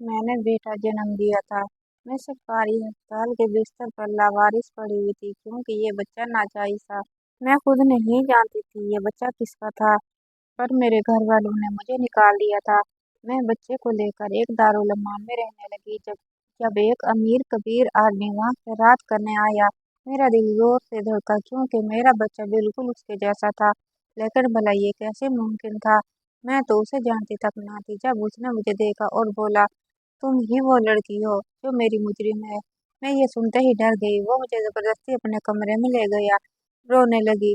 मैंने बेटा जन्म दिया था। मैं सरकारी अस्पताल के बिस्तर पर लावारिस पड़ी हुई थी क्योंकि ये बच्चा नाजायज था। मैं खुद नहीं जानती थी ये बच्चा किसका था, पर मेरे घर वालों ने मुझे निकाल दिया था। मैं बच्चे को लेकर एक दारुल अमान में रहने लगी। जब जब एक अमीर कबीर आदमी वहाँ खैरात करने आया, मेरा दिल जोर से धड़का क्योंकि मेरा बच्चा बिल्कुल उसके जैसा था। लेकिन भला ये कैसे मुमकिन था? मैं तो उसे जानती तक ना थी। जब उसने मुझे देखा और बोला, तुम ही वो लड़की हो जो मेरी मुजरिम है, मैं ये सुनते ही डर गई। वो मुझे जबरदस्ती अपने कमरे में ले गया। रोने लगी।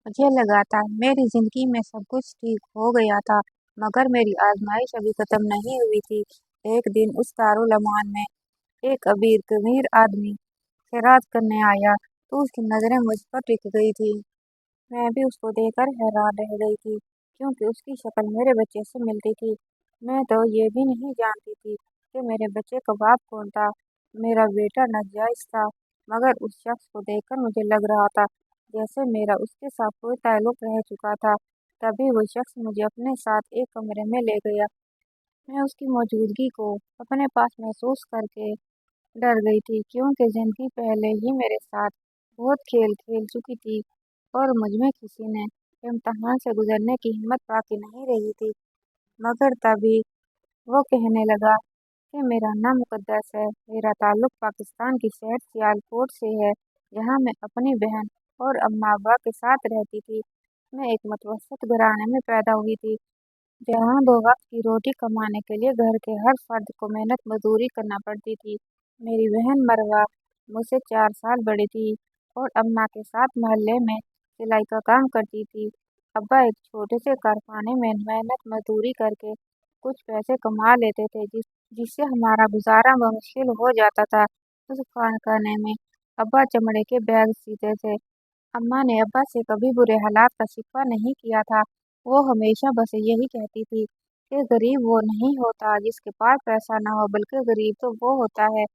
मुझे लगा था मेरी जिंदगी में सब कुछ ठीक हो गया था, मगर मेरी आजमाइश अभी खत्म नहीं हुई थी। एक दिन उस दारुल अमान में एक अबीर कबीर आदमी खैरात करने आया, तो उसकी नजरें मुझ पर टिक गई थी। मैं भी उसको देखकर हैरान रह गई थी क्योंकि उसकी शक्ल मेरे बच्चे से मिलती थी। मैं तो ये भी नहीं जानती थी कि मेरे बच्चे का बाप कौन था। मेरा बेटा नाजायज था, मगर उस शख्स को देखकर मुझे लग रहा था जैसे मेरा उसके साथ कोई ताल्लुक रह चुका था। तभी वो शख्स मुझे अपने साथ एक कमरे में ले गया। मैं उसकी मौजूदगी को अपने पास महसूस करके डर गई थी क्योंकि जिंदगी पहले ही मेरे साथ बहुत खेल खेल चुकी थी और मुझमें किसी ने इम्तहान से गुजरने की हिम्मत बाकी नहीं रही थी। मगर तभी वो कहने लगा कि मेरा नाम मुकद्दस है। मेरा ताल्लुक पाकिस्तान की शहर सियालकोट से है, जहाँ मैं अपनी बहन और अम्मा अब्बा के साथ रहती थी। मैं एक मुतवस्सित घराने में पैदा हुई थी, जहाँ दो वक्त की रोटी कमाने के लिए घर के हर फर्द को मेहनत मजदूरी करना पड़ती थी। मेरी बहन मरवा मुझसे 4 साल बड़ी थी और अम्मा के साथ मोहल्ले में सिलाई का काम करती थी। अब्बा एक छोटे से कारखाने में मेहनत मजदूरी करके कुछ पैसे कमा लेते थे, जिससे हमारा गुजारा मुश्किल हो जाता था। उस कारखाने में अब्बा चमड़े के बैग सीते थे। अम्मा ने अब्बा से कभी बुरे हालात का शिकवा नहीं किया था। वो हमेशा बस यही कहती थी कि गरीब वो नहीं होता जिसके पास पैसा ना हो, बल्कि गरीब तो वो होता है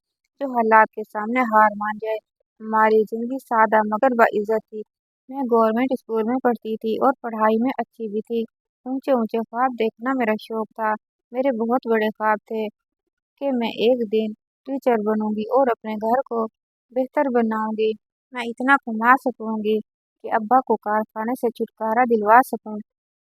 जो हालात के सामने हार मान जाए। हमारी जिंदगी सादा मगर बाइज्जत थी। मैं गवर्नमेंट स्कूल में पढ़ती थी और पढ़ाई में अच्छी भी थी। ऊंचे ऊंचे ख्वाब देखना मेरा शौक था। मेरे बहुत बड़े ख्वाब थे कि मैं एक दिन टीचर बनूंगी और अपने घर को बेहतर बनाऊंगी। मैं इतना कमा सकूंगी कि अब्बा को कारखाने से छुटकारा दिलवा सकूं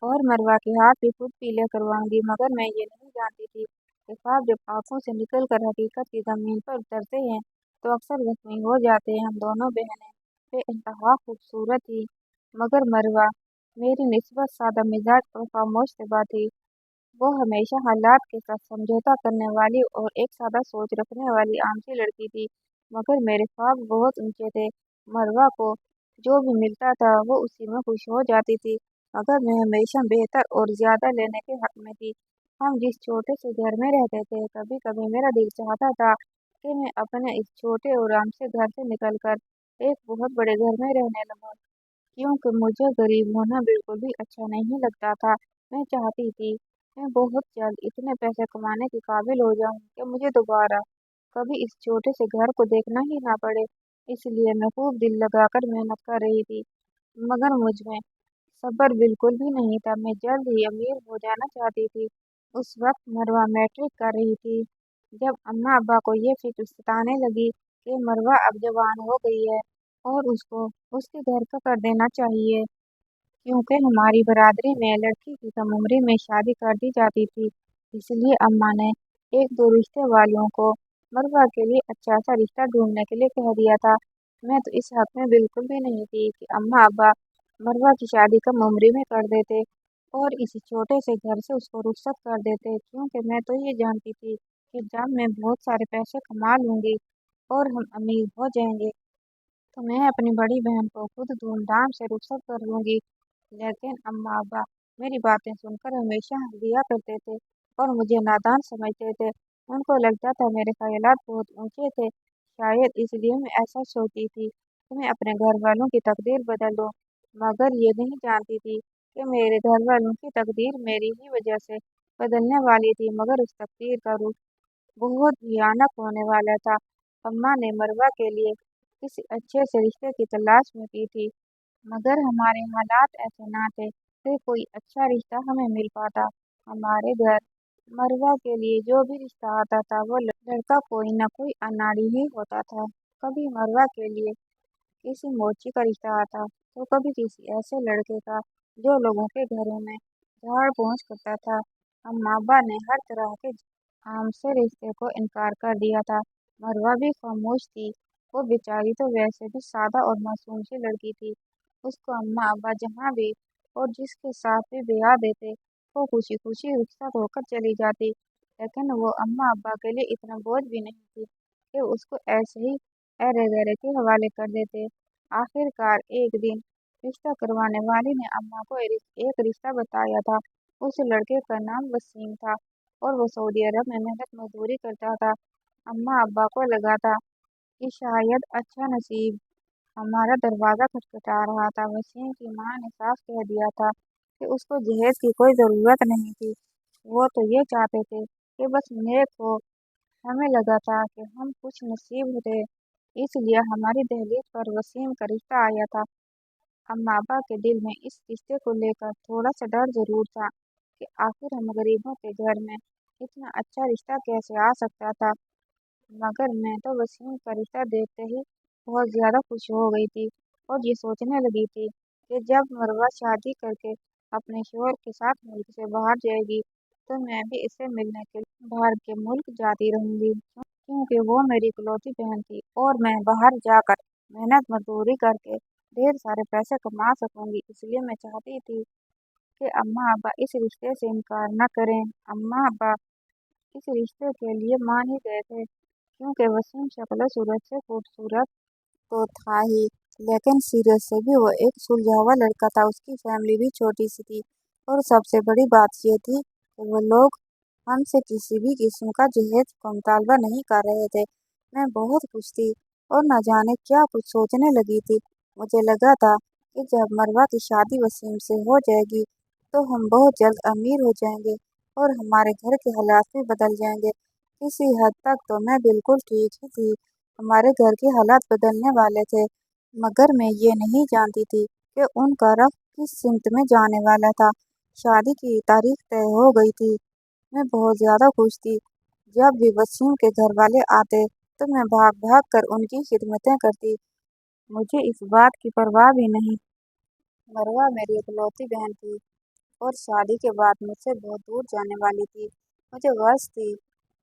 और मरवा के हाथ भी खुद पीले करवाऊंगी। मगर मैं ये नहीं जानती थी कि ख्वाब जब आंखों से निकल कर हकीकत की जमीन पर उतरते हैं तो अक्सर जख्मी हो जाते हैं। हम दोनों बहनें बेइंतहा खूबसूरत थी, मगर मरवा मेरी निस्बत सादा मिजाज और खामोश तबा थी। वो हमेशा हालात के साथ समझौता करने वाली और एक सादा सोच रखने वाली आमची लड़की थी, मगर मेरे ख्वाब बहुत ऊंचे थे। मरवा को जो भी मिलता था वो उसी में खुश हो जाती थी, मगर मैं हमेशा बेहतर और ज्यादा लेने के हक में थी। हम जिस छोटे से घर में रहते थे, कभी कभी मेरा दिल चाहता था कि मैं अपने इस छोटे और आराम से घर से निकलकर एक बहुत बड़े घर में रहने लगूं, क्योंकि मुझे गरीब होना बिल्कुल भी अच्छा नहीं लगता था। मैं चाहती थी मैं बहुत जल्द इतने पैसे कमाने के काबिल हो जाऊं कि मुझे दोबारा कभी इस छोटे से घर को देखना ही ना पड़े। इसलिए मैं खूब दिल लगाकर मेहनत कर रही थी, मगर मुझ में सब्र बिल्कुल भी नहीं था। मैं जल्द ही अमीर हो जाना चाहती थी। उस वक्त मरवा मैट्रिक कर रही थी। जब अम्मा अब्बा को ये फिक्र सताने लगी कि मरवा अब जवान हो गई है और उसको उसके घर का कर देना चाहिए, क्योंकि हमारी बरादरी में लड़की की कम उम्री में शादी कर दी जाती थी, इसलिए अम्मा ने एक दो रिश्ते वालों को मरवा के लिए अच्छा सा रिश्ता ढूंढने के लिए कह दिया था। मैं तो इस हक में बिल्कुल भी नहीं थी कि अम्मा अब्बा मरवा की शादी कम उम्री में कर देते और इसी छोटे से घर से उसको रुखसत कर देते, क्योंकि मैं तो ये जानती थी कि जब मैं बहुत सारे पैसे कमा लूंगी और हम अमीर हो जाएंगे तो मैं अपनी बड़ी बहन को खुद धूमधाम से रुखसत कर लूंगी। लेकिन अम्मा अब्बा मेरी बातें सुनकर हमेशा हंस दिया करते थे और मुझे नादान समझते थे। उनको लगता था मेरे ख्यालात बहुत ऊंचे थे। शायद इसलिए मैं ऐसा सोचती थी कि मैं अपने घर वालों की तकदीर बदल दूं, मगर ये नहीं जानती थी कि मेरे घर वालों की तकदीर मेरी ही वजह से बदलने वाली थी, मगर उस तकदीर का रुख बहुत भयानक होने वाला था। अम्मा ने मरवा के लिए किसी अच्छे से रिश्ते की तलाश में की थी, मगर हमारे हालात ऐसे ना थे कि कोई अच्छा रिश्ता हमें मिल पाता। हमारे घर मरवा के लिए जो भी रिश्ता आता था वो लड़का कोई न कोई अनाड़ी ही होता था। कभी मरवा के लिए किसी मोची का रिश्ता आता तो कभी किसी ऐसे लड़के का जो लोगों के घरों में झाड़ पोंछ करता था। अम्मा अब्बा ने हर तरह के आम से रिश्ते को इनकार कर दिया था। मरवा भी खामोश थी। वो बेचारी तो वैसे भी सादा और मासूम सी लड़की थी। उसको अम्मा अब्बा जहाँ भी और जिसके साथ भी ब्याह देते वो खुशी खुशी रुखसत होकर चली जाती। लेकिन वो अम्मा अब्बा के लिए इतना बोझ भी नहीं थी कि उसको ऐसे ही अरे गहरे के हवाले कर देते। आखिरकार एक दिन रिश्ता करवाने वाली ने अम्मा को एक रिश्ता बताया था। उस लड़के का नाम वसीम था और वो सऊदी अरब में मेहनत मजदूरी करता था। अम्मा अब्बा को लगा था कि शायद अच्छा नसीब हमारा दरवाजा खटखटा रहा था। वसीम की माँ ने साफ कह दिया था कि उसको जहेज की कोई जरूरत नहीं थी। वो तो ये चाहते थे कि बस नेक हो। हमें लगा था कि हम कुछ नसीब थे, इसलिए हमारी दहलीज पर वसीम का रिश्ता आया था। अम्मा अब्बा के दिल में इस रिश्ते को लेकर थोड़ा सा डर जरूर था कि आखिर हम गरीबों के घर में इतना अच्छा रिश्ता कैसे आ सकता था। मगर मैं तो वसीम का रिश्ता देखते ही बहुत ज्यादा खुश हो गई थी और ये सोचने लगी थी कि जब मरवा शादी करके अपने शोहर के साथ मुल्क से बाहर जाएगी तो मैं भी इससे मिलने के लिए बाहर के मुल्क जाती रहूंगी, क्योंकि वो मेरी इकलौती बहन थी और मैं बाहर जाकर मेहनत मजदूरी करके ढेर सारे पैसे कमा सकूंगी। इसलिए मैं चाहती थी कि अम्मा अब्बा इस रिश्ते से इनकार न करें। अम्मा अब्बा इस रिश्ते के लिए मान ही गए थे, क्योंकि वसीम शक्ल सूरत से खूबसूरत तो था ही, लेकिन सीरत से भी वो एक सुलझा हुआ लड़का था। उसकी फैमिली भी छोटी सी थी और सबसे बड़ी बात ये थी कि वो लोग हमसे किसी भी किस्म का जहेज का मुतालबा नहीं कर रहे थे। मैं बहुत खुश थी और न जाने क्या कुछ सोचने लगी थी। मुझे लगा था कि जब मरवा की शादी वसीम से हो जाएगी तो हम बहुत जल्द अमीर हो जाएंगे और हमारे घर के हालात भी बदल जाएंगे। किसी हद तक तो मैं बिल्कुल ठीक ही थी। हमारे घर के हालात बदलने वाले थे, मगर मैं ये नहीं जानती थी कि उनका रख किस सिमत में जाने वाला था। शादी की तारीख तय हो गई थी। मैं बहुत ज्यादा खुश थी। जब भी वसीम के घर वाले आते तो मैं भाग भाग कर उनकी खिदमतें करती। मुझे इस बात की परवाह भी नहीं। मरवा मेरी इकलौती बहन थी और शादी के बाद मुझसे बहुत दूर जाने वाली थी। मुझे गर्ज थी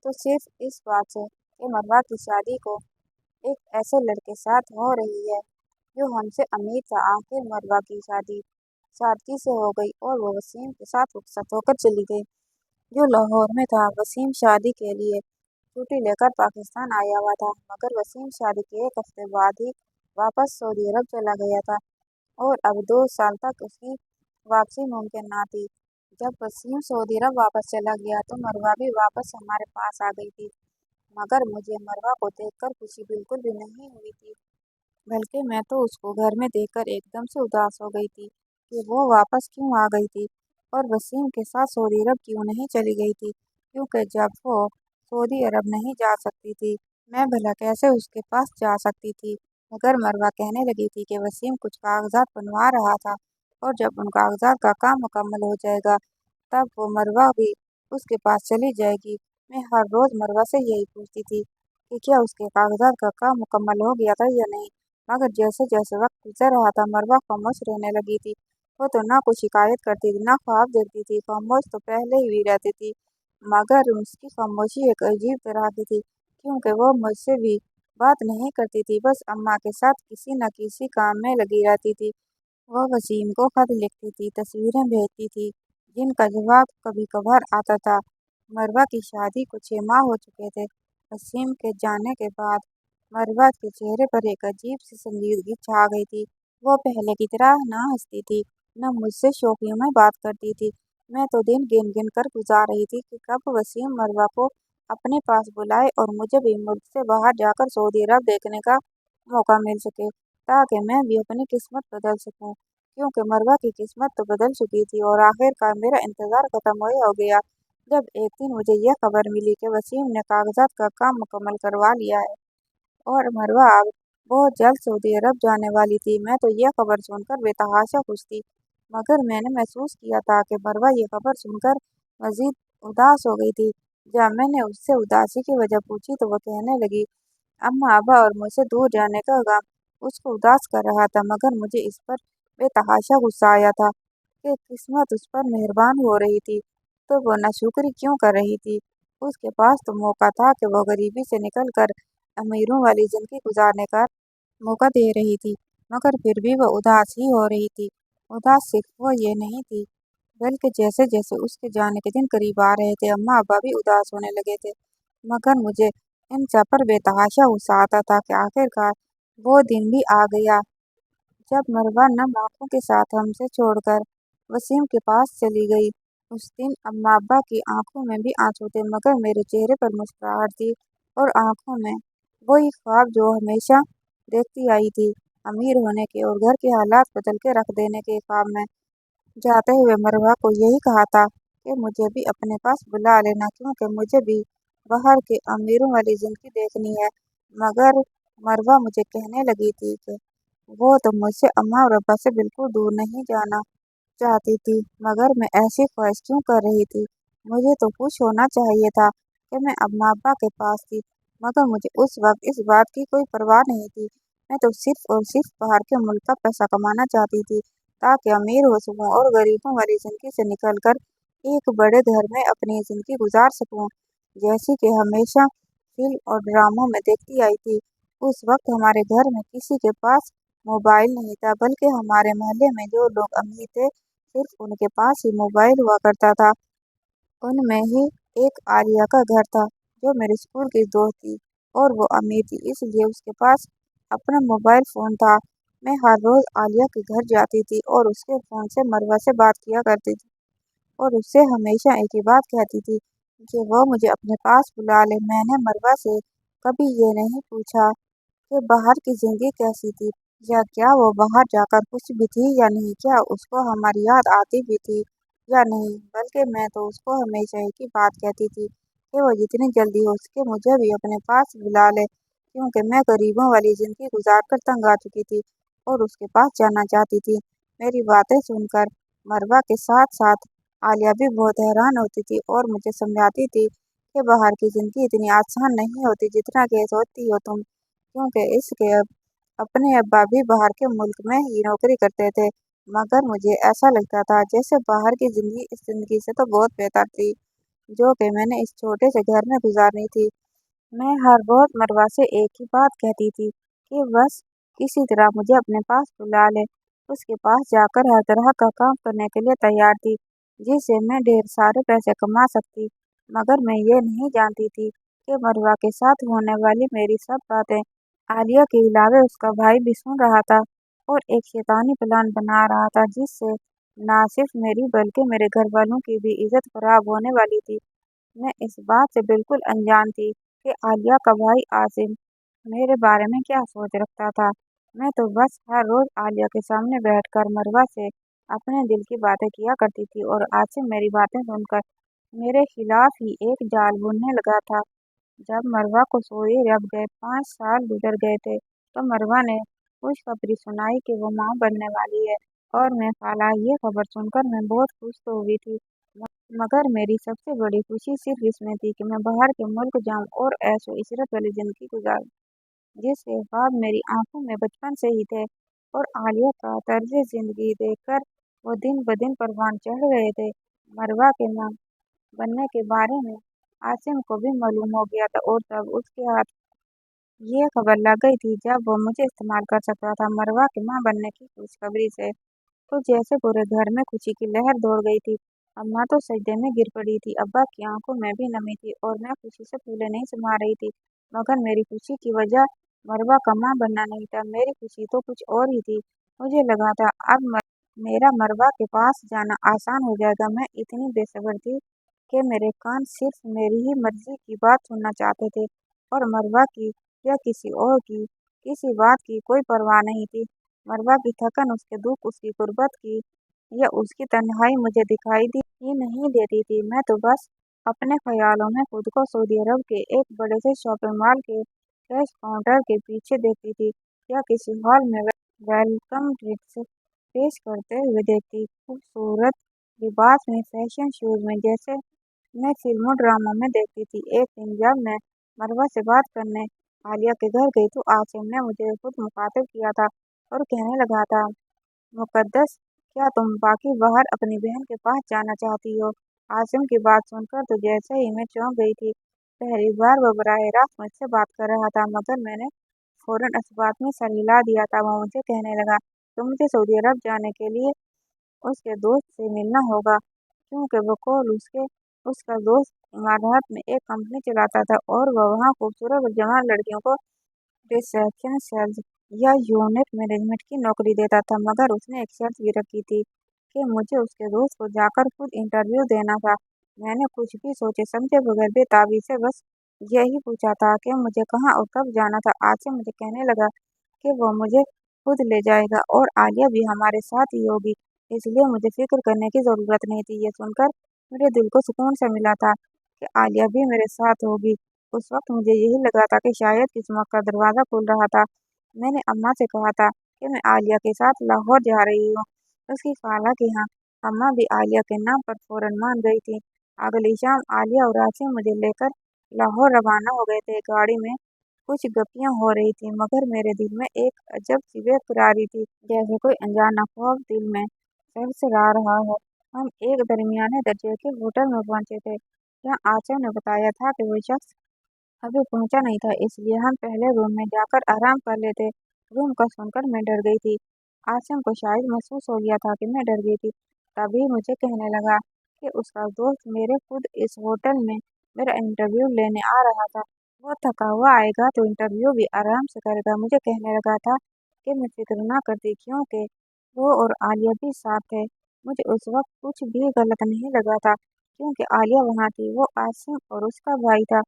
तो सिर्फ इस बात से कि मरवा की शादी को एक ऐसे लड़के साथ हो रही है जो हमसे अमीर था। आखिर मरवा की शादी सादगी से हो गई और वो वसीम के साथ रुखसत होकर चली गई, जो लाहौर में था। वसीम शादी के लिए छुट्टी लेकर पाकिस्तान आया हुआ था, मगर वसीम शादी के एक हफ्ते बाद ही वापस सऊदी अरब चला गया था और अब 2 साल तक उसकी वापसी मुमकिन ना थी। जब वसीम सऊदी अरब वापस चला गया तो मरवा भी वापस हमारे पास आ गई थी, मगर मुझे मरवा को देखकर खुशी बिल्कुल भी नहीं हुई थी, बल्कि मैं तो उसको घर में देखकर एकदम से उदास हो गई थी कि वो वापस क्यों आ गई थी और वसीम के साथ सऊदी अरब क्यों नहीं चली गई थी। क्योंकि जब वो सऊदी अरब नहीं जा सकती थी, मैं भला कैसे उसके पास जा सकती थी। मगर मरवा कहने लगी थी कि वसीम कुछ कागजात बनवा रहा था और जब उन कागजात का काम मुकम्मल हो जाएगा तब वो मरवा भी उसके पास चली जाएगी। मैं हर रोज मरवा से यही पूछती थी कि क्या उसके कागजात का काम मुकम्मल हो गया था या नहीं, मगर जैसे जैसे वक्त गुजर रहा था मरवा खामोश रहने लगी थी। वो तो ना कुछ शिकायत करती थी ना ख्वाब देखती थी। खामोश तो पहले ही भी रहती थी, मगर उसकी खामोशी एक अजीब तरह की थी, क्योंकि वो मुझसे भी बात नहीं करती थी, बस अम्मा के साथ किसी न किसी काम में लगी रहती थी। वह वसीम को खत लिखती थी, तस्वीरें भेजती थी, जिनका जवाब कभी कभार आता था। मरवा की शादी को 6 माह हो चुके थे। वसीम के जाने के बाद मरवा के चेहरे पर एक अजीब सी संजीदगी छा गई थी। वो पहले की तरह न हंसती थी, न मुझसे शौकियों में बात करती थी। मैं तो दिन गिन गिन कर गुजार रही थी कि कब वसीम मरवा को अपने पास बुलाए और मुझे भी मुल्क से बाहर जाकर सऊदी अरब देखने का मौका मिल सके, ताकि मैं भी अपनी किस्मत बदल सकूं। क्योंकि मरवा की किस्मत तो बदल चुकी थी और आखिरकार मेरा इंतजार खत्म हो गया जब एक दिन मुझे यह खबर मिली कि वसीम ने कागजात का काम मुकम्मल करवा लिया है और मरवा अब बहुत जल्द सऊदी अरब जाने वाली थी। मैं तो यह खबर सुनकर बेतहाशा खुश थी, मगर मैंने महसूस किया था कि मरवा ये खबर सुनकर मजीद उदास हो गई थी। जब मैंने उससे उदासी की वजह पूछी तो वह कहने लगी, अम्मा अब्बा और मुझसे दूर जाने का गम उसको उदास कर रहा था, मगर मुझे इस पर बेतहाशा गुस्सा आया था कि किस्मत उस पर मेहरबान हो रही थी, तो वो नाशुक्री क्यों कर रही थी। उसके पास तो मौका था कि वो गरीबी से निकल कर अमीरों वाली जिंदगी गुजारने का मौका दे रही थी, मगर फिर भी वह उदास ही हो रही थी। उदास सिर्फ वो ये नहीं थी, बल्कि जैसे जैसे उसके जाने के दिन करीब आ रहे थे, अम्मा अब्बा भी उदास होने लगे थे। मगर मुझे इन सब पर बेतहाशा गुस्सा आता था कि आखिरकार वो दिन भी आ गया जब मरवा नम आंखों के साथ हमसे छोड़कर वसीम के पास चली गई। उस दिन अम्मा अब्बा की आंखों में भी आंसू थे, मगर मेरे चेहरे पर मुस्कुराहट थी और आंखों में वही ख्वाब जो हमेशा देखती आई थी, अमीर होने के और घर के हालात बदल के रख देने के ख्वाब में। जाते हुए मरवा को यही कहा था कि मुझे भी अपने पास बुला लेना, क्योंकि मुझे भी बाहर के अमीरों वाली जिंदगी देखनी है। मगर मरवा मुझे कहने लगी थी कि वो तो मुझसे अम्मा और अब्बा से बिल्कुल दूर नहीं जाना चाहती थी, मगर मैं ऐसी ख्वाहिश क्यों कर रही थी। मुझे तो खुश होना चाहिए था कि मैं अम्मा अब्बा के पास थी, मगर मुझे उस वक्त इस बात की कोई परवाह नहीं थी। मैं तो सिर्फ और सिर्फ बाहर के मुल्क का पैसा कमाना चाहती थी, ताकि अमीर हो सकूं और गरीबों वाली जिंदगी से निकलकर एक बड़े घर में अपनी जिंदगी गुजार सकूं, जैसी कि हमेशा फिल्म और ड्रामों में देखती आई थी। उस वक्त हमारे घर में किसी के पास मोबाइल नहीं था, बल्कि हमारे मोहल्ले में जो लोग अमीर थे सिर्फ उनके पास ही मोबाइल हुआ करता था। उनमें ही एक आलिया का घर था, जो मेरे स्कूल की दोस्त थी और वो अमीर थी, इसलिए उसके पास अपना मोबाइल फ़ोन था। मैं हर रोज़ आलिया के घर जाती थी और उसके फ़ोन से मरवा से बात किया करती थी और उससे हमेशा एक ही बात कहती थी कि वो मुझे अपने पास बुला ले। मैंने मरवा से कभी ये नहीं पूछा कि बाहर की जिंदगी कैसी थी, या क्या वो बाहर जाकर खुश भी थी या नहीं, क्या उसको हमारी याद आती भी थी या नहीं, बल्कि मैं तो उसको हमेशा एक ही बात कहती थी कि वो जितनी जल्दी हो सके मुझे भी अपने पास बुला ले, क्योंकि मैं गरीबों वाली जिंदगी गुजार कर तंग आ चुकी थी और उसके पास जाना चाहती थी। मेरी बातें सुनकर मरवा के साथ साथ आलिया भी बहुत हैरान होती थी और मुझे समझाती थी कि बाहर की जिंदगी इतनी आसान नहीं होती जितना कि सोचती हो तुम, क्योंकि इसके अपने अब्बा भी बाहर के मुल्क में ही नौकरी करते थे। मगर मुझे ऐसा लगता था जैसे बाहर की जिंदगी इस जिंदगी से तो बहुत बेहतर थी, जो कि मैंने इस छोटे से घर में गुजारनी थी। मैं हर रोज मरवा से एक ही बात कहती थी कि बस किसी तरह मुझे अपने पास बुला ले। उसके पास जाकर हर तरह का काम करने के लिए तैयार थी, जिससे मैं ढेर सारे पैसे कमा सकती। मगर मैं ये नहीं जानती थी कि मरवा के साथ होने वाली मेरी सब बातें आलिया के अलावा उसका भाई भी सुन रहा था और एक शैतानी प्लान बना रहा था, जिससे ना सिर्फ मेरी बल्कि मेरे घर वालों की भी इज्जत खराब होने वाली थी। मैं इस बात से बिल्कुल अनजान थी कि आलिया का भाई आसिम मेरे बारे में क्या सोच रखता था। मैं तो बस हर रोज आलिया के सामने बैठकर मरवा से अपने दिल की बातें किया करती थी और आसिम मेरी बातें सुनकर मेरे खिलाफ ही एक जाल बुनने लगा था। जब मरवा को सोए रब गए 5 साल गुजर गए थे, तो मरवा ने खुशखबरी सुनाई कि वो माँ बनने वाली है। और मैं खाला, ये खबर सुनकर मैं बहुत खुश तो हुई थी, मगर मेरी सबसे बड़ी खुशी सिर्फ इसमें थी कि मैं बाहर के मुल्क जाऊं और ऐशो इशरत वाली जिंदगी गुजारूं, जिसके ख्वाब मेरी आंखों में बचपन से ही थे। और आलिया का तर्ज जिंदगी देखकर वो दिन ब दिन परवान चढ़ गए थे। मरवा के माँ बनने के बारे में आसिम को भी मालूम हो गया था और तब उसके हाथ ये खबर लग गई थी जब वो मुझे इस्तेमाल कर सकता था। मरवा की माँ बनने की खुशखबरी से तो जैसे पूरे घर में खुशी की लहर दौड़ गई थी। अम्मा तो सजदे में गिर पड़ी थी, अब्बा की आंखों में भी नमी थी और मैं खुशी से फूले नहीं समा रही थी। मगर मेरी खुशी की वजह मरवा का माँ बनना नहीं था, मेरी खुशी तो कुछ और ही थी। मुझे लगा था अब मेरा मरवा के पास जाना आसान हो जाएगा। मैं इतनी बेसब्र थी कि मेरे कान सिर्फ मेरी ही मर्जी की बात सुनना चाहते थे और मरवा की या किसी और की किसी बात की कोई परवाह नहीं थी। मरवा की थकन, उसके दुख, उसकी गुर्बत की या उसकी तन्हाई मुझे दिखाई दी ही नहीं देती थी। मैं तो बस अपने ख्यालों में खुद को सऊदी अरब के एक बड़े से शॉपिंग मॉल के कैश काउंटर के पीछे देखती थी या किसी हॉल में वेलकम ड्रिंक्स पेश करते हुए देखती। खूबसूरत लिबास में, फैशन शोज में, जैसे मैं फिल्मों ड्रामों में देखती थी। एक दिन जब मैं मरवा से बात करने आलिया के घर गई तो आसिम ने मुझे खुद मुखातिब किया था और कहने लगा था, मुकद्दस, क्या तुम बाकी बाहर अपनी बहन के पास जाना चाहती हो? आसिम की बात सुनकर तो जैसे ही मैं चौंक गई थी। पहली बार वो बराह रास्त मुझसे बात कर रहा था, मगर मैंने फौरन इस बात में सर हिला दिया था। वो मुझे कहने लगा, तो मुझे सऊदी अरब जाने के लिए उसके दोस्त से मिलना होगा, क्योंकि वो कॉल उसका दोस्त इमारात में एक कंपनी चलाता था और वह वहाँ खूबसूरत और जवान लड़कियों को रिसेप्शन सेल्स या यूनिट मैनेजमेंट की नौकरी देता था। मगर उसने एक शर्त भी रखी थी कि मुझे उसके दोस्त को जाकर खुद इंटरव्यू देना था। मैंने कुछ भी सोचे समझे बगैर बेताबी से बस यही पूछा था कि मुझे कहाँ और कब जाना था। आज से मुझे कहने लगा कि वो मुझे खुद ले जाएगा और आलिया भी हमारे साथ ही होगी, इसलिए मुझे फिक्र करने की जरूरत नहीं थी। ये सुनकर मेरे दिल को सुकून सा मिला था कि आलिया भी मेरे साथ होगी। उस वक्त मुझे यही लगा था कि शायद किस्मत का दरवाज़ा खुल रहा था। मैंने अम्मा से कहा था कि मैं आलिया के साथ लाहौर जा रही हूँ। उसकी खाला के यहाँ अम्मा भी आलिया के नाम पर फौरन मान गई थी। अगली शाम आलिया और आसिम मुझे लेकर लाहौर रवाना हो गए थे। गाड़ी में कुछ गप्पियाँ हो रही थी, मगर मेरे दिल में एक अजब सी बेकरारी थी, जैसे कोई अनजाना खौफ दिल में सरसरा रहा हो। हम एक दरमियाने दर्जे के होटल में पहुंचे थे, जहाँ आसिम ने बताया था कि वो शख्स अभी पहुंचा नहीं था, इसलिए हम पहले रूम में जाकर आराम कर लेते। रूम का सुनकर मैं डर गई थी। आसिम को शायद महसूस हो गया था कि मैं डर गई थी। तभी मुझे कहने लगा कि उसका दोस्त मेरे खुद इस होटल में मेरा इंटरव्यू लेने आ रहा था। वो थका हुआ आएगा तो इंटरव्यू भी आराम से करेगा। मुझे कहने लगा था कि मैं फिक्र ना करती, क्योंकि वो और आलिया भी साथ है। मुझे उस वक्त कुछ भी गलत नहीं लगा था, क्योंकि आलिया वहाँ थी, वो आसिम और उसका भाई था।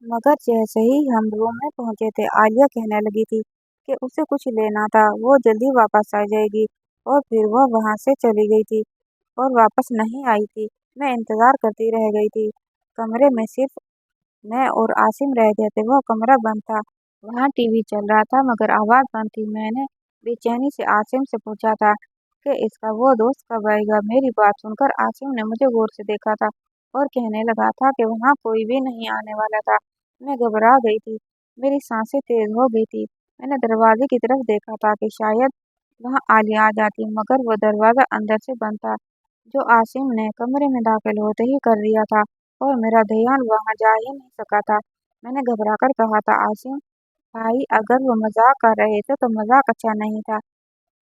मगर जैसे ही हम रूम में पहुंचे थे, आलिया कहने लगी थी कि उसे कुछ लेना था, वो जल्दी वापस आ जाएगी। और फिर वो वहां से चली गई थी और वापस नहीं आई थी। मैं इंतजार करती रह गई थी। कमरे में सिर्फ मैं और आसिम रह गए थे। वो कमरा बंद था। वहाँ टीवी चल रहा था, मगर आवाज बंद थी। मैंने बेचैनी से आसिम से पूछा था कि इसका वो दोस्त कब आएगा। मेरी बात सुनकर आसिम ने मुझे गौर से देखा था और कहने लगा था कि वहाँ कोई भी नहीं आने वाला था। मैं घबरा गई थी, मेरी सांसें तेज हो गई थी। मैंने दरवाजे की तरफ देखा था कि शायद वहाँ आलिया आ जाती, मगर वो दरवाजा अंदर से बंद था, जो आसिम ने कमरे में दाखिल होते ही कर दिया था, और मेरा ध्यान वहाँ जा ही नहीं सका था। मैंने घबराकर कहा था, आसिम भाई, अगर वो मजाक कर रहे थे तो मजाक अच्छा नहीं था।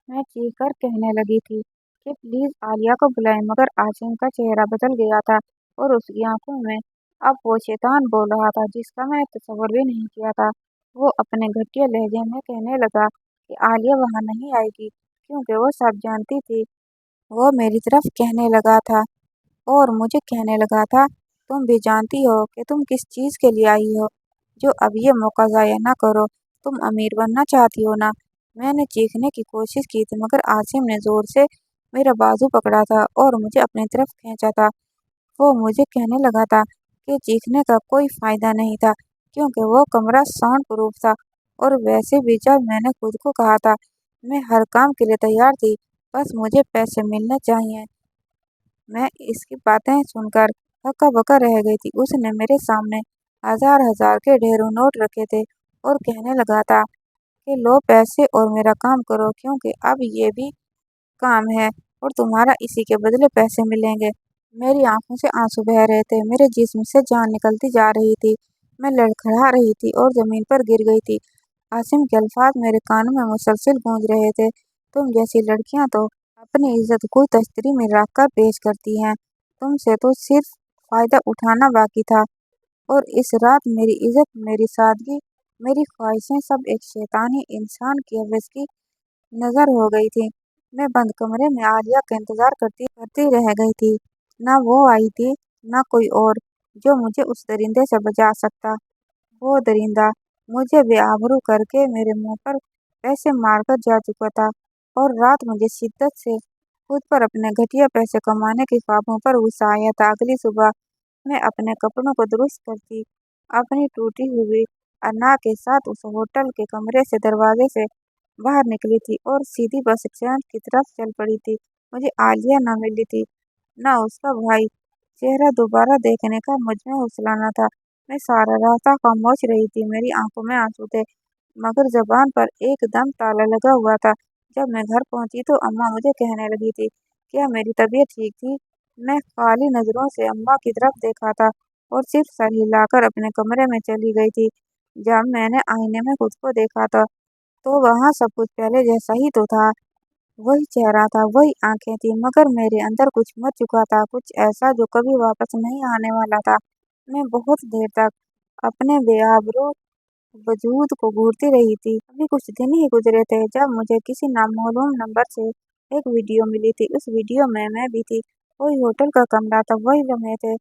मैं चीख कर कहने लगी थी कि प्लीज आलिया को बुलाएं, मगर आसिम का चेहरा बदल गया था और उसकी आंखों में अब वो शैतान बोल रहा था जिसका मैं तस्वर भी नहीं किया था। वो अपने घटिया लहजे में कहने लगा कि आलिया वहां नहीं आएगी, क्योंकि वो सब जानती थी। वो मेरी तरफ कहने लगा था और मुझे कहने लगा था, तुम भी जानती हो कि तुम किस चीज के लिए आई हो, जो अब ये मौका जाया ना करो। तुम अमीर बनना चाहती हो ना? मैंने चीखने की कोशिश की थी, मगर आसिम ने जोर से मेरा बाजू पकड़ा था और मुझे अपनी तरफ खींचा था। वो मुझे कहने लगा था कि चीखने का कोई फायदा नहीं था, क्योंकि वो कमरा साउंड प्रूफ था। और वैसे भी जब मैंने खुद को कहा था, मैं हर काम के लिए तैयार थी, बस मुझे पैसे मिलने चाहिए। मैं इसकी बातें सुनकर हक्का-बक्का रह गई थी। उसने मेरे सामने हजार-हजार के ढेरों नोट रखे थे और कहने लगा था कि लो पैसे और मेरा काम करो, क्योंकि अब ये भी काम है और तुम्हारा इसी के बदले पैसे मिलेंगे। मेरी आंखों से आंसू बह रहे थे, मेरे जिस्म से जान निकलती जा रही थी। मैं लड़खड़ा रही थी और जमीन पर गिर गई थी। आसिम के अल्फाज मेरे कानों में मुसलसल गूंज रहे थे, तुम जैसी लड़कियां तो अपनी इज्जत को तश्तरी में रख कर पेश करती हैं। तुमसे तो सिर्फ फायदा उठाना बाकी था। और इस रात मेरी इज्जत, मेरी सादगी, मेरी ख्वाहिशें सब एक शैतानी इंसान की हवस की नजर हो गई थी। मैं बंद कमरे में आलिया का इंतजार करती करती रह गई थी। ना वो आई थी, ना कोई और जो मुझे उस दरिंदे से बचा सकता। वो दरिंदा मुझे बेआबरू करके मेरे मुंह पर पैसे मारकर जा चुका था, और रात मुझे शिद्दत से खुद पर अपने घटिया पैसे कमाने के ख्वाबों पर गुस्सा आया था। अगली सुबह मैं अपने कपड़ों को दुरुस्त करती अपनी टूटी हुई अना के साथ उस होटल के कमरे से दरवाजे से बाहर निकली थी और सीधी बस स्टैंड की तरफ चल पड़ी थी। मुझे आलिया न मिली थी, न उसका भाई। चेहरा दोबारा देखने का मुझमें हौसला न था। मैं सारा रास्ता खामोश रही थी, मेरी आंखों में आंसू थे, मगर जबान पर एकदम ताला लगा हुआ था। जब मैं घर पहुंची तो अम्मा मुझे कहने लगी थी, क्या मेरी तबीयत ठीक थी? मैं खाली नजरों से अम्मा की तरफ देखा था और सिर्फ सर हिलाकर अपने कमरे में चली गई थी। जब मैंने आईने में खुद को देखा था तो वहाँ सब कुछ पहले जैसा ही तो था। वही चेहरा था, वही आंखें थी, मगर मेरे अंदर कुछ मर चुका था, कुछ ऐसा जो कभी वापस नहीं आने वाला था। मैं बहुत देर तक अपने बेआबरू वजूद को घूरती रही थी। अभी कुछ दिन ही गुजरे थे जब मुझे किसी नामालूम नंबर से एक वीडियो मिली थी। उस वीडियो में मैं भी थी, वही होटल का कमरा था, वही लम्हे थे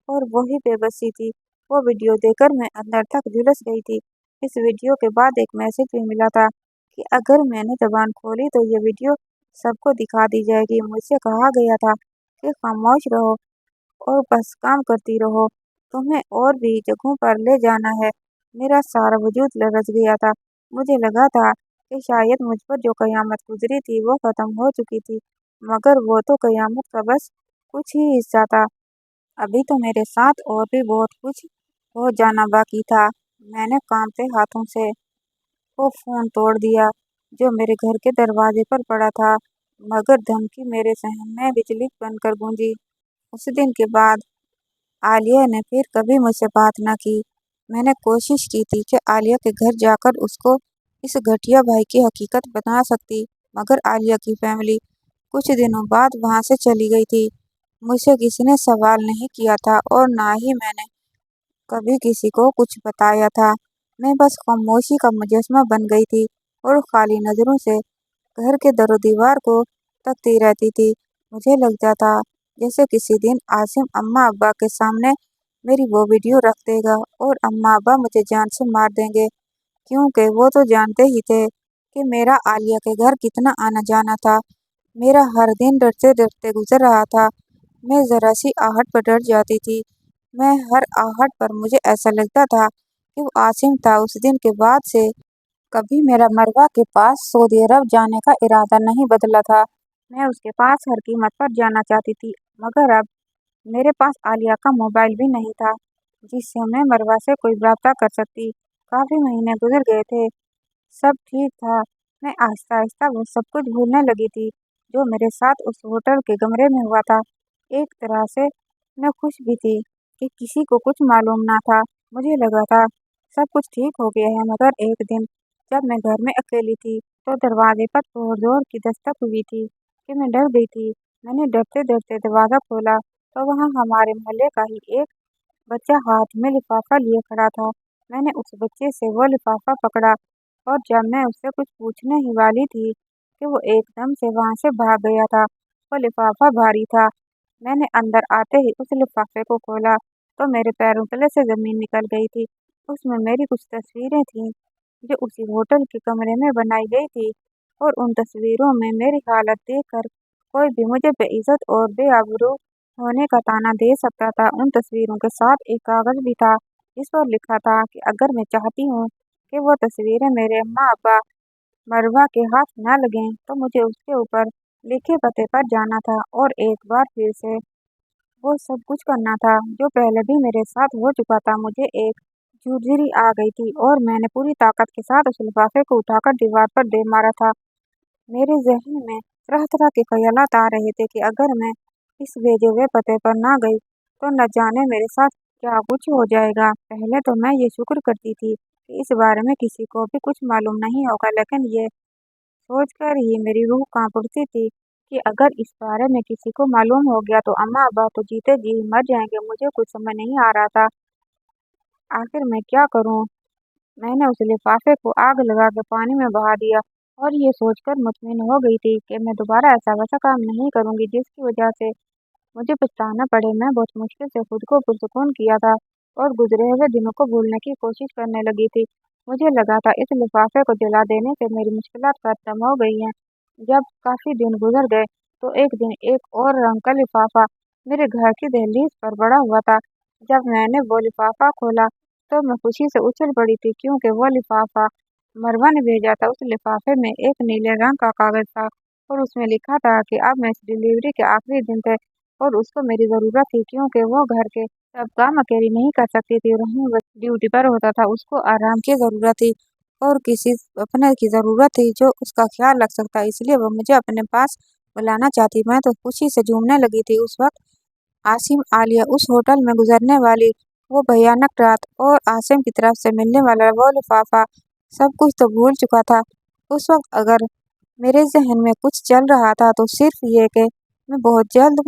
और वही बेबसी थी। वो वीडियो देखकर मैं अंदर तक झुलस गई थी। इस वीडियो के बाद एक मैसेज भी मिला था कि अगर मैंने जबान खोली तो ये वीडियो सबको दिखा दी जाएगी। मुझसे कहा गया था कि खामोश रहो और बस काम करती रहो, तुम्हें और भी जगहों पर ले जाना है। मेरा सारा वजूद लरज गया था। मुझे लगा था कि शायद मुझ पर जो कयामत गुजरी थी वो खत्म हो चुकी थी, मगर वो तो कयामत का बस कुछ ही हिस्सा था। अभी तो मेरे साथ और भी बहुत कुछ हो जाना बाकी था। मैंने कांपते हाथों से वो फोन तोड़ दिया जो मेरे घर के दरवाजे पर पड़ा था, मगर धमकी मेरे सहन में बिजली बनकर गूंजी। उस दिन के बाद आलिया ने फिर कभी मुझसे बात न की। मैंने कोशिश की थी कि आलिया के घर जाकर उसको इस घटिया भाई की हकीकत बता सकती, मगर आलिया की फैमिली कुछ दिनों बाद वहां से चली गई थी। मुझसे किसी ने सवाल नहीं किया था और ना ही मैंने कभी किसी को कुछ बताया था। मैं बस खामोशी का मुजस्मा बन गई थी और खाली नजरों से घर के दरो दीवार को तकती रहती थी। मुझे लगता था जैसे किसी दिन आसिम अम्मा अब्बा के सामने मेरी वो वीडियो रख देगा और अम्मा अब्बा मुझे जान से मार देंगे, क्योंकि वो तो जानते ही थे कि मेरा आलिया के घर कितना आना जाना था। मेरा हर दिन डरते डरते गुजर रहा था। मैं जरा सी आहट पर डर जाती थी। मैं हर आहट पर मुझे ऐसा लगता था कि वो आसिम था। उस दिन के बाद से कभी मेरा मरवा के पास सऊदी अरब जाने का इरादा नहीं बदला था। मैं उसके पास हर कीमत पर जाना चाहती थी, मगर अब मेरे पास आलिया का मोबाइल भी नहीं था जिससे मैं मरवा से कोई राब्ता कर सकती। काफी महीने गुजर गए थे, सब ठीक था। मैं आहिस्ता आहिस्ता वो सब कुछ भूलने लगी थी जो मेरे साथ उस होटल के कमरे में हुआ था। एक तरह से मैं खुश भी थी कि किसी को कुछ मालूम ना था। मुझे लगा था सब कुछ ठीक हो गया है, मगर एक दिन जब मैं घर में अकेली थी तो दरवाजे पर जोर जोर की दस्तक हुई थी कि मैं डर गई थी। मैंने डरते डरते दरवाजा खोला तो वहाँ हमारे मोहल्ले का ही एक बच्चा हाथ में लिफाफा लिए खड़ा था। मैंने उस बच्चे से वो लिफाफा पकड़ा और जब मैं उससे कुछ पूछने ही वाली थी कि वो एकदम से वहां से भाग गया था। वो लिफाफा भारी था। मैंने अंदर आते ही उस लिफाफे को खोला तो मेरे पैरों तले से जमीन निकल गई थी। उसमें मेरी कुछ तस्वीरें थीं जो उसी होटल के कमरे में बनाई गई थी, और उन तस्वीरों में मेरी हालत देखकर कोई भी मुझे बेइज्जत और बेआबरू होने का ताना दे सकता था। उन तस्वीरों के साथ एक कागज भी था जिस पर लिखा था कि अगर मैं चाहती हूँ कि वो तस्वीरें मेरे अम्मा अब्बा मरवा के हाथ न लगें तो मुझे उसके ऊपर लिखे पते पर जाना था और एक बार फिर से वो सब कुछ करना था जो पहले भी मेरे साथ हो चुका था। मुझे एक झुरझुरी आ गई थी और मैंने पूरी ताकत के साथ उस लिफाफे को उठाकर दीवार पर दे मारा था। मेरे ज़हन में तरह-तरह के ख़यालात आ रहे थे कि अगर मैं इस भेजे हुए पते पर ना गई, तो न जाने मेरे साथ क्या कुछ हो जाएगा। पहले तो मैं ये शुक्र करती थी कि इस बारे में किसी को भी कुछ मालूम नहीं होगा, लेकिन ये सोचकर ही मेरी रूह काँप उठती थी कि अगर इस बारे में किसी को मालूम हो गया तो अम्मा-अब्बा तो जीते जी मर जाएँगे। मुझे कुछ समझ नहीं आ रहा था, आखिर मैं क्या करूँ? मैंने उस लिफाफे को आग लगा के पानी में बहा दिया और ये सोचकर मुतमिन हो गई थी कि मैं दोबारा ऐसा वैसा काम नहीं करूंगी जिसकी वजह से मुझे पछताना पड़े। मैं बहुत मुश्किल से खुद को पुरसुकून किया था और गुजरे हुए दिनों को भूलने की कोशिश करने लगी थी। मुझे लगा था इस लिफाफे को जला देने से मेरी मुश्किलात खत्म हो गई हैं। जब काफी दिन गुजर गए तो एक दिन एक और रंग का लिफाफा मेरे घर की दहलीज पर पड़ा हुआ था। जब मैंने वो लिफाफा खोला तो मैं खुशी से उछल पड़ी थी, क्योंकि वो लिफाफा मरवा ने भेजा था। उस लिफाफे में एक नीले रंग का कागज था और उसमें लिखा था कि अब मैं इस डिलीवरी के आखिरी दिन थे और उसको मेरी ज़रूरत थी क्योंकि वो घर के सब काम अकेली नहीं कर सकती थी। वहीं वो ड्यूटी पर होता था, उसको आराम की ज़रूरत थी और किसी अपने की ज़रूरत थी जो उसका ख्याल रख सकता, इसलिए वो मुझे अपने पास बुलाना चाहती। मैं तो खुशी से झूमने लगी थी। उस वक्त आसिम आलिया उस होटल में गुजरने वाली वो भयानक रात और आसिम की तरफ से मिलने वाला वो लिफाफा, सब कुछ तो भूल चुका था। उस वक्त अगर मेरे जहन में कुछ चल रहा था तो सिर्फ ये कि मैं बहुत जल्द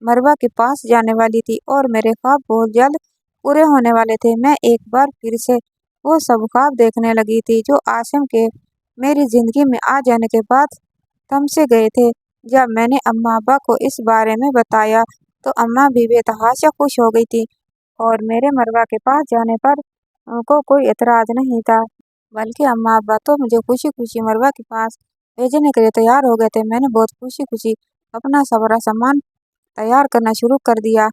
मरवा के पास जाने वाली थी और मेरे ख्वाब बहुत जल्द पूरे होने वाले थे। मैं एक बार फिर से वो सब ख्वाब देखने लगी थी जो आसिम के मेरी जिंदगी में आ जाने के बाद थम से गए थे। जब मैंने अम्मा अब्बा को इस बारे में बताया तो अम्मा भी बेतहाशा खुश हो गई थी और मेरे मरवा के पास जाने पर उनको कोई एतराज नहीं था, बल्कि अम्मा अब्बा तो मुझे खुशी खुशी मरवा के पास भेजने के लिए तैयार हो गए थे। मैंने बहुत खुशी खुशी अपना सारा सामान तैयार करना शुरू कर दिया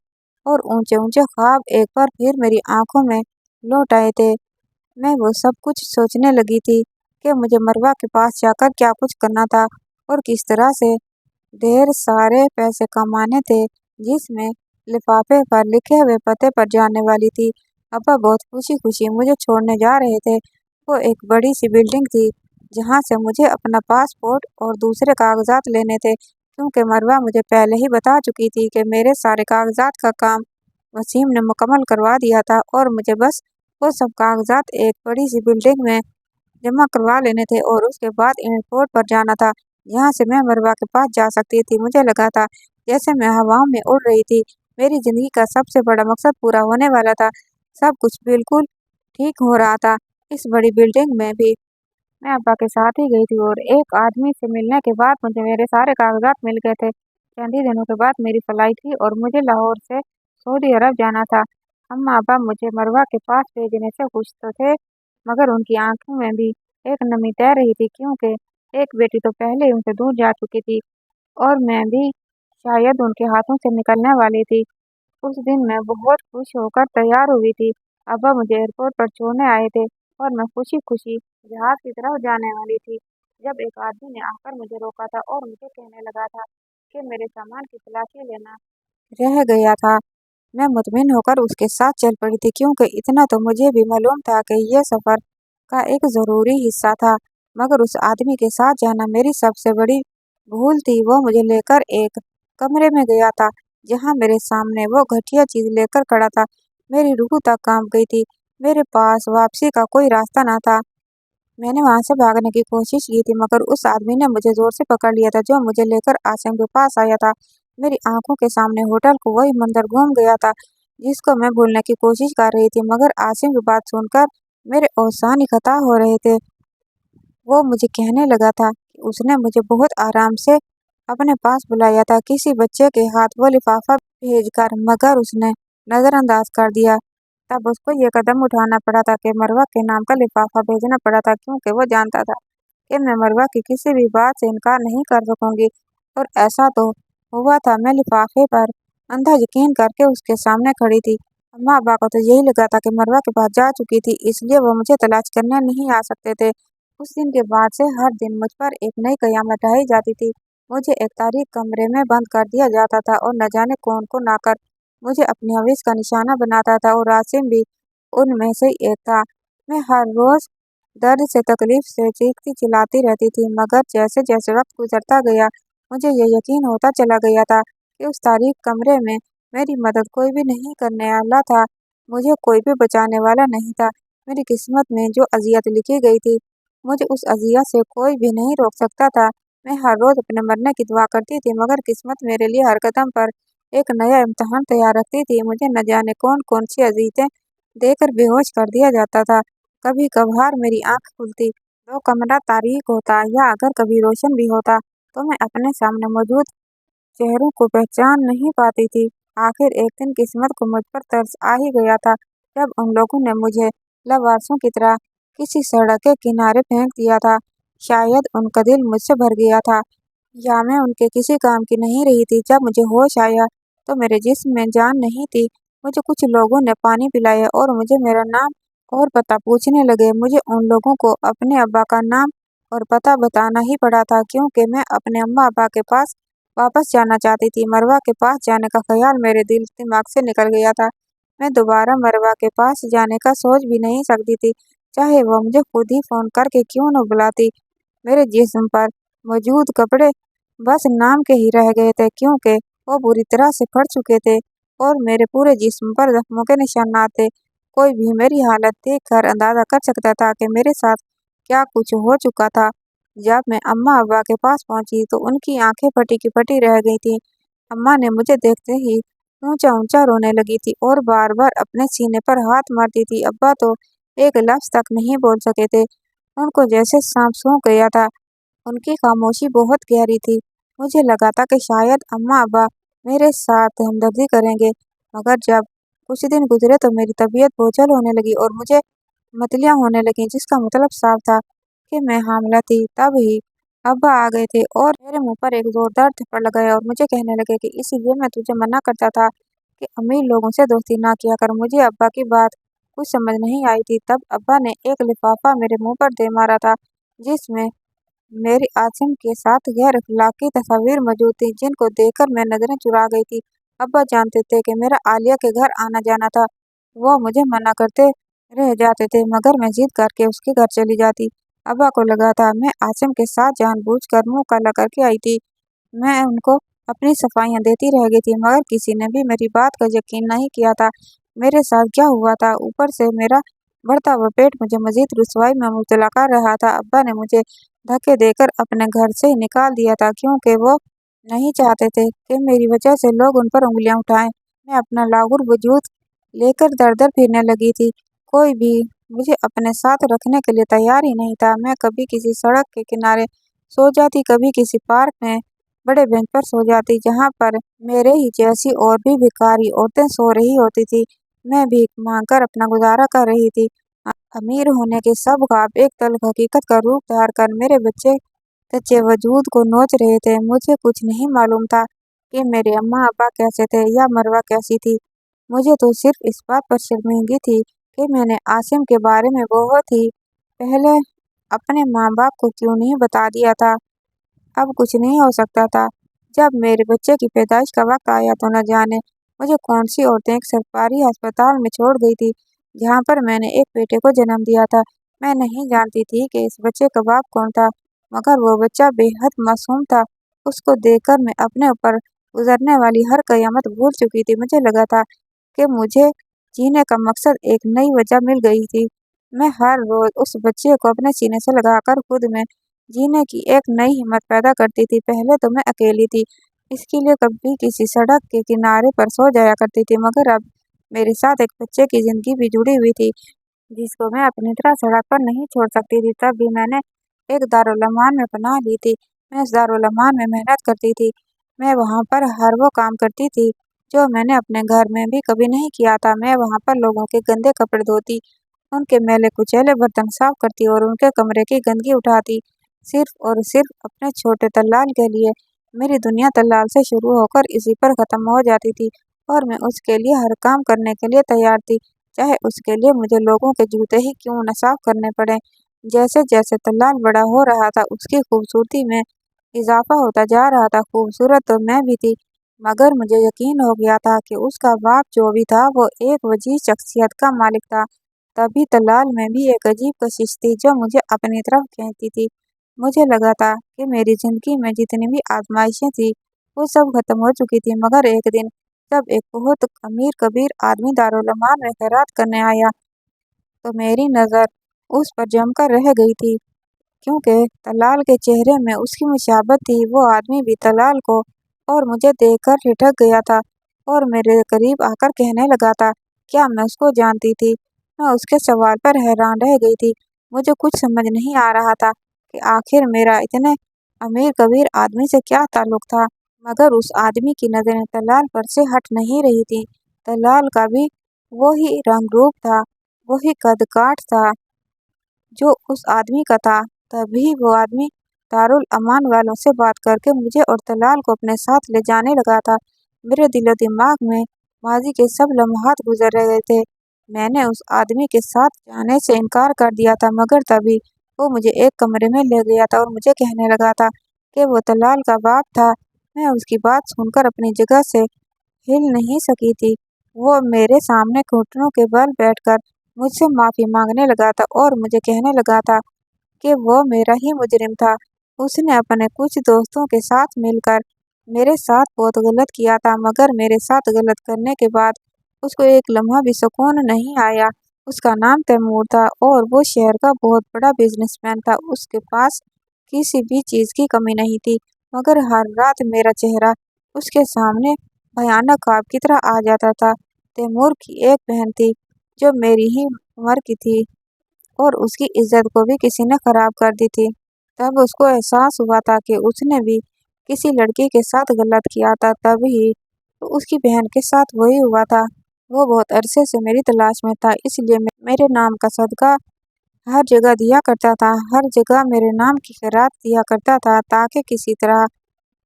और ऊंचे ऊंचे ख्वाब एक बार फिर मेरी आंखों में लौट आए थे। मैं वो सब कुछ सोचने लगी थी कि मुझे मरवा के पास जाकर क्या कुछ करना था और किस तरह से ढेर सारे पैसे कमाने थे, जिसमें लिफाफे पर लिखे हुए पते पर जाने वाली थी। अब्बा बहुत खुशी खुशी मुझे छोड़ने जा रहे थे। वो एक बड़ी सी बिल्डिंग थी जहाँ से मुझे अपना पासपोर्ट और दूसरे कागजात लेने थे, क्योंकि मरवा मुझे पहले ही बता चुकी थी कि मेरे सारे कागजात का काम वसीम ने मुकम्मल करवा दिया था और मुझे बस वो सब कागजात एक बड़ी सी बिल्डिंग में जमा करवा लेने थे और उसके बाद एयरपोर्ट पर जाना था, जहाँ से मैं मरवा के पास जा सकती थी। मुझे लगा था जैसे मैं हवाओं में उड़ रही थी। मेरी जिंदगी का सबसे बड़ा मकसद पूरा होने वाला था। सब कुछ बिल्कुल ठीक हो रहा था। इस बड़ी बिल्डिंग में भी मैं अब्बा के साथ ही गई थी और एक आदमी से मिलने के बाद मुझे मेरे सारे कागजात मिल गए थे। चंद ही दिनों के बाद मेरी फ्लाइट थी और मुझे लाहौर से सऊदी अरब जाना था। अम्मा अब्बा मुझे मरवा के पास भेजने से खुश तो थे, मगर उनकी आंखों में भी एक नमी तैर रही थी, क्योंकि एक बेटी तो पहले ही उनसे दूर जा चुकी थी और मैं भी शायद उनके हाथों से निकलने वाली थी। उस दिन मैं बहुत खुश होकर तैयार हुई थी। अब्बा मुझे एयरपोर्ट पर छोड़ने आए थे और मैं खुशी-खुशी जहाज की तरफ जाने वाली थी, जब एक आदमी ने आकर मुझे रोका था और मुझे कहने लगा था कि मेरे सामान की तलाशी लेना रह गया था। मैं मुतमिन होकर उसके साथ चल पड़ी थी, क्योंकि इतना तो मुझे भी मालूम था कि यह सफ़र का एक ज़रूरी हिस्सा था। मगर उस आदमी के साथ जाना मेरी सबसे बड़ी भूल थी। वो मुझे लेकर एक कमरे में गया था जहाँ मेरे सामने वो घटिया चीज़ लेकर खड़ा था। मेरी रूह तक कांप गई थी। मेरे पास वापसी का कोई रास्ता ना था। मैंने वहां से भागने की कोशिश की थी, मगर उस आदमी ने मुझे जोर से पकड़ लिया था जो मुझे लेकर आसिम के पास आया था। मेरी आंखों के सामने होटल को वही मंजर घूम गया था जिसको मैं भूलने की कोशिश कर रही थी, मगर आसिम की बात सुनकर मेरे औसान ही खता हो रहे थे। वो मुझे कहने लगा था कि उसने मुझे बहुत आराम से अपने पास बुलाया था, किसी बच्चे के हाथ वो लिफाफा भेजकर, मगर उसने नज़रअंदाज कर दिया। तब उसको ये कदम उठाना पड़ा था कि मरवा के नाम का लिफाफा भेजना पड़ा था, क्योंकि वो जानता था कि मैं मरवा की किसी भी बात से इनकार नहीं कर सकूंगी। और ऐसा तो हुआ था। मैं लिफाफे पर अंधा यकीन करके उसके सामने खड़ी थी। अम्मा अब्बा को तो यही लगा था कि मरवा के पास जा चुकी थी, इसलिए वो मुझे तलाश करने नहीं आ सकते थे। उस दिन के बाद से हर दिन मुझ पर एक नई कयामत ढाई जाती थी। मुझे एक तारीख कमरे में बंद कर दिया जाता था और न जाने कौन को आकर मुझे अपनी हवीस का निशाना बनाता था, और आसिम भी उनमें से एक था। मैं हर रोज दर्द से तकलीफ से चीखती चिल्लाती रहती थी, मगर जैसे जैसे वक्त गुजरता गया मुझे ये यकीन होता चला गया था कि उस तारीख कमरे में मेरी मदद कोई भी नहीं करने वाला था। मुझे कोई भी बचाने वाला नहीं था। मेरी किस्मत में जो अजियत लिखी गई थी, मुझे उस अजियत से कोई भी नहीं रोक सकता था। मैं हर रोज अपने मरने की दुआ करती थी, मगर किस्मत मेरे लिए हर कदम पर एक नया इम्तिहान तैयार रखती थी। मुझे न जाने कौन कौन सी अजीतें देकर बेहोश कर दिया जाता था। कभी कभार मेरी आंख खुलती तो कमरा तारीक होता, या अगर कभी रोशन भी होता तो मैं अपने सामने मौजूद चेहरों को पहचान नहीं पाती थी। आखिर एक दिन किस्मत को मुझ पर तरस आ ही गया था, जब उन लोगों ने मुझे लवारसों की तरह किसी सड़क के किनारे फेंक दिया था। शायद उनका दिल मुझसे भर गया था, या मैं उनके किसी काम की नहीं रही थी। जब मुझे होश आया तो मेरे जिस्म में जान नहीं थी। मुझे कुछ लोगों ने पानी पिलाया और मुझे मेरा नाम और पता पूछने लगे। मुझे उन लोगों को अपने अब्बा का नाम और पता बताना ही पड़ा था, क्योंकि मैं अपने अम्मा अब्बा के पास वापस जाना चाहती थी। मरवा के पास जाने का ख्याल मेरे दिमाग से निकल गया था। मैं दोबारा मरवा के पास जाने का सोच भी नहीं सकती थी, चाहे वो मुझे खुद ही फोन करके क्यों न बुलाती। मेरे जिस्म पर मौजूद कपड़े बस नाम के ही रह गए थे, क्योंकि वो बुरी तरह से फट चुके थे और मेरे पूरे जिस्म पर जख्मों के निशानात थे। कोई भी मेरी हालत देखकर अंदाजा कर सकता था कि मेरे साथ क्या कुछ हो चुका था। जब मैं अम्मा अब्बा के पास पहुंची तो उनकी आंखें फटी की फटी रह गई थी। अम्मा ने मुझे देखते ही ऊंचा ऊंचा रोने लगी थी और बार बार अपने सीने पर हाथ मारती थी। अब्बा तो एक लफ्ज तक नहीं बोल सके थे, उनको जैसे सांप सूंघ गया था। उनकी खामोशी बहुत गहरी थी। मुझे लगा था कि शायद अम्मा अब्बा मेरे साथ हमदर्दी करेंगे, मगर जब कुछ दिन गुजरे तो मेरी तबीयत बोझल होने लगी और मुझे मतलियाँ होने लगीं, जिसका मतलब साफ था कि मैं हामिला थी। तब ही अब्बा आ गए थे और मेरे मुंह पर एक जोरदार थप्पड़ लगाया और मुझे कहने लगे कि इसीलिए मैं तुझे मना करता था कि अमीर लोगों से दोस्ती ना किया कर। मुझे अब्बा की बात कुछ समझ नहीं आई थी। तब अब्बा ने एक लिफाफा मेरे मुंह पर दे मारा था, जिसमें मेरी आसिम के साथ गैर अखलाकी तस्वीर मौजूद थी, जिनको देखकर मैं नजरें चुरा गई थी। अब्बा जानते थे कि मेरा आलिया के घर आना जाना था। वो मुझे मना करते रह जाते थे, मगर मैं जिद करके उसके घर चली जाती। अब्बा को लगा था मैं आसिम के साथ जानबूझकर मुंह काला करके आई थी। मैं उनको अपनी सफाइयां देती रह गई थी, मगर किसी ने भी मेरी बात का यकीन नहीं किया था। मेरे साथ क्या हुआ था, ऊपर से मेरा बढ़ता हुआ पेट मुझे मजीद रुसवाई में मुब्तला कर रहा था। अब्बा ने मुझे धक्के देकर अपने घर से निकाल दिया था, क्योंकि वो नहीं चाहते थे कि मेरी वजह से लोग उन पर उंगलियां उठाएं। मैं अपना लाहुर वजूद लेकर दर दर फिरने लगी थी। कोई भी मुझे अपने साथ रखने के लिए तैयार ही नहीं था। मैं कभी किसी सड़क के किनारे सो जाती, कभी किसी पार्क में बड़े बेंच पर सो जाती, जहाँ पर मेरे ही जैसी और भी भिखारी औरतें सो रही होती थी। मैं भीख मांगकर अपना गुजारा कर रही थी। अमीर होने के सब ख्वाब एक तल्ख हकीकत का रूप धार कर मेरे बच्चे कच्चे वजूद को नोच रहे थे। मुझे कुछ नहीं मालूम था कि मेरे अम्मा अब्बा कैसे थे या मरवा कैसी थी। मुझे तो सिर्फ इस बात पर शर्मिंदगी थी कि मैंने आसिम के बारे में बहुत ही पहले अपने माँ बाप को क्यों नहीं बता दिया था। अब कुछ नहीं हो सकता था। जब मेरे बच्चे की पैदाइश का वक्त आया तो न जाने मुझे कौन सी औरतें एक सरकारी अस्पताल में छोड़ गई थी, जहाँ पर मैंने एक बेटे को जन्म दिया था। मैं नहीं जानती थी कि इस बच्चे का बाप कौन था, मगर वो बच्चा बेहद मासूम था। उसको देखकर मैं अपने ऊपर गुजरने वाली हर कयामत भूल चुकी थी। मुझे लगा था कि मुझे जीने का मकसद एक नई वजह मिल गई थी। मैं हर रोज उस बच्चे को अपने सीने से लगाकर खुद में जीने की एक नई हिम्मत पैदा करती थी। पहले तो मैं अकेली थी, इसके लिए कभी किसी सड़क के किनारे पर सो जाया करती थी, मगर अब मेरे साथ एक बच्चे की जिंदगी भी जुड़ी हुई थी, जिसको मैं अपनी तरह सड़क पर नहीं छोड़ सकती थी। तब भी मैंने एक दारुल अमान में पनाह ली थी। मैं उस दारुल अमान में मेहनत करती थी। मैं वहाँ पर हर वो काम करती थी जो मैंने अपने घर में भी कभी नहीं किया था। मैं वहाँ पर लोगों के गंदे कपड़े धोती, उनके मैले कुचैले बर्तन साफ करती और उनके कमरे की गंदगी उठाती, सिर्फ और सिर्फ अपने छोटे तल्लाल के लिए। मेरी दुनिया तल्लाल से शुरू होकर इसी पर ख़त्म हो जाती थी और मैं उसके लिए हर काम करने के लिए तैयार थी, चाहे उसके लिए मुझे लोगों के जूते ही क्यों न साफ करने पड़े। जैसे जैसे तल्लाल बड़ा हो रहा था, उसकी खूबसूरती में इजाफा होता जा रहा था। खूबसूरत तो मैं भी थी, मगर मुझे यकीन हो गया था कि उसका बाप जो भी था वो एक वजीह शख्सियत का मालिक था। तभी तल्लाल में भी एक अजीब कशिश थी जो मुझे अपनी तरफ खींचती थी। मुझे लगा था कि मेरी जिंदगी में जितनी भी आजमाइशें थी वो सब खत्म हो चुकी थी, मगर एक दिन जब एक बहुत अमीर कबीर आदमी दारुल अमान में खैरात करने आया तो मेरी नज़र उस पर जमकर रह गई थी, क्योंकि तलाल के चेहरे में उसकी मुशाबत थी। वो आदमी भी तलाल को और मुझे देखकर ठिठक गया था और मेरे करीब आकर कहने लगा था, क्या मैं उसको जानती थी? मैं उसके सवाल पर हैरान रह गई थी। मुझे कुछ समझ नहीं आ रहा था कि आखिर मेरा इतने अमीर कबीर आदमी से क्या ताल्लुक था, मगर उस आदमी की नज़रें तलाल पर से हट नहीं रही थी। तलाल का भी वही रंग रूप था, वही कद काठ था जो उस आदमी का था। तभी वो आदमी दारुल अमान वालों से बात करके मुझे और तलाल को अपने साथ ले जाने लगा था। मेरे दिलो दिमाग में माजी के सब लम्हात गुजर रहे थे। मैंने उस आदमी के साथ जाने से इनकार कर दिया था, मगर तभी वो मुझे एक कमरे में ले गया था और मुझे कहने लगा था कि वो तलाल का बाप था। मैं उसकी बात सुनकर अपनी जगह से हिल नहीं सकी थी। वो मेरे सामने घुटनों के बल बैठकर मुझसे माफी मांगने लगा था और मुझे कहने लगा था कि वो मेरा ही मुजरिम था। उसने अपने कुछ दोस्तों के साथ मिलकर मेरे साथ बहुत गलत किया था, मगर मेरे साथ गलत करने के बाद उसको एक लम्हा भी सुकून नहीं आया। उसका नाम तैमूर था और वो शहर का बहुत बड़ा बिजनेसमैन था। उसके पास किसी भी चीज की कमी नहीं थी, मगर हर रात मेरा चेहरा उसके सामने भयानक ख्वाब की तरह आ जाता था। तैमूर की एक बहन थी जो मेरी ही उम्र की थी और उसकी इज्जत को भी किसी ने खराब कर दी थी। तब उसको एहसास हुआ था कि उसने भी किसी लड़की के साथ गलत किया था, तभी तो उसकी बहन के साथ वही हुआ था। वो बहुत अरसे से मेरी तलाश में था, इसलिए मेरे नाम का सदका हर जगह दिया करता था, हर जगह मेरे नाम की खैरात दिया करता था ताकि किसी तरह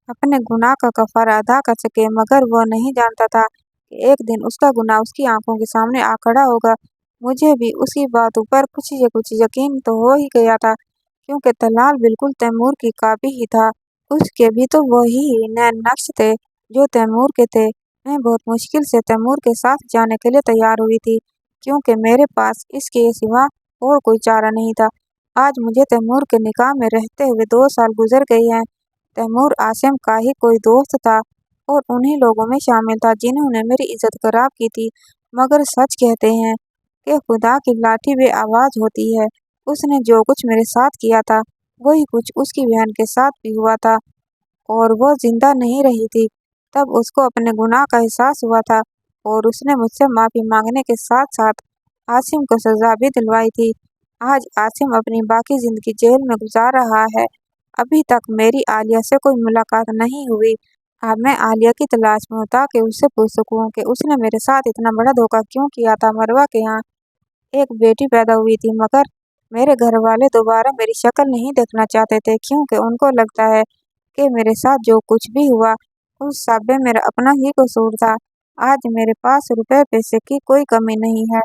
अपने गुनाह का कफारा अदा कर सके। मगर वो नहीं जानता था कि एक दिन उसका गुनाह उसकी आंखों के सामने आ खड़ा होगा। मुझे भी उसकी बातों पर कुछ यकीन तो हो ही गया था, क्योंकि दलाल बिल्कुल तैमूर की कॉपी ही था। उसके भी तो वही नैन नक्श थे जो तैमूर के थे। मैं बहुत मुश्किल से तैमूर के साथ जाने के लिए तैयार हुई थी, क्योंकि मेरे पास इसके सिवा और कोई चारा नहीं था। आज मुझे तैमूर के निकाह में रहते हुए 2 साल गुजर गए हैं। तैमूर आसिम का ही कोई दोस्त था और उन्हीं लोगों में शामिल था जिन्होंने मेरी इज्जत खराब की थी। मगर सच कहते हैं कि खुदा की लाठी बेआवाज होती है। उसने जो कुछ मेरे साथ किया था वही कुछ उसकी बहन के साथ भी हुआ था, और वो जिंदा नहीं रही थी। तब उसको अपने गुनाह का एहसास हुआ था और उसने मुझसे माफी मांगने के साथ साथ आसिम को सजा भी दिलवाई थी। आज आसिम अपनी बाकी जिंदगी जेल में गुजार रहा है। अभी तक मेरी आलिया से कोई मुलाकात नहीं हुई। अब मैं आलिया की तलाश में हूँ ताकि उससे पूछ सकूं कि उसने मेरे साथ इतना बड़ा धोखा क्यों किया था। मरवा के यहाँ एक बेटी पैदा हुई थी, मगर मेरे घर वाले दोबारा मेरी शक्ल नहीं देखना चाहते थे, क्योंकि उनको लगता है कि मेरे साथ जो कुछ भी हुआ उस सब में मेरा अपना ही कसूर था। आज मेरे पास रुपए पैसे की कोई कमी नहीं है,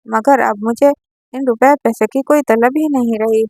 मगर अब मुझे इन रुपए पैसे की कोई तलब ही नहीं रही।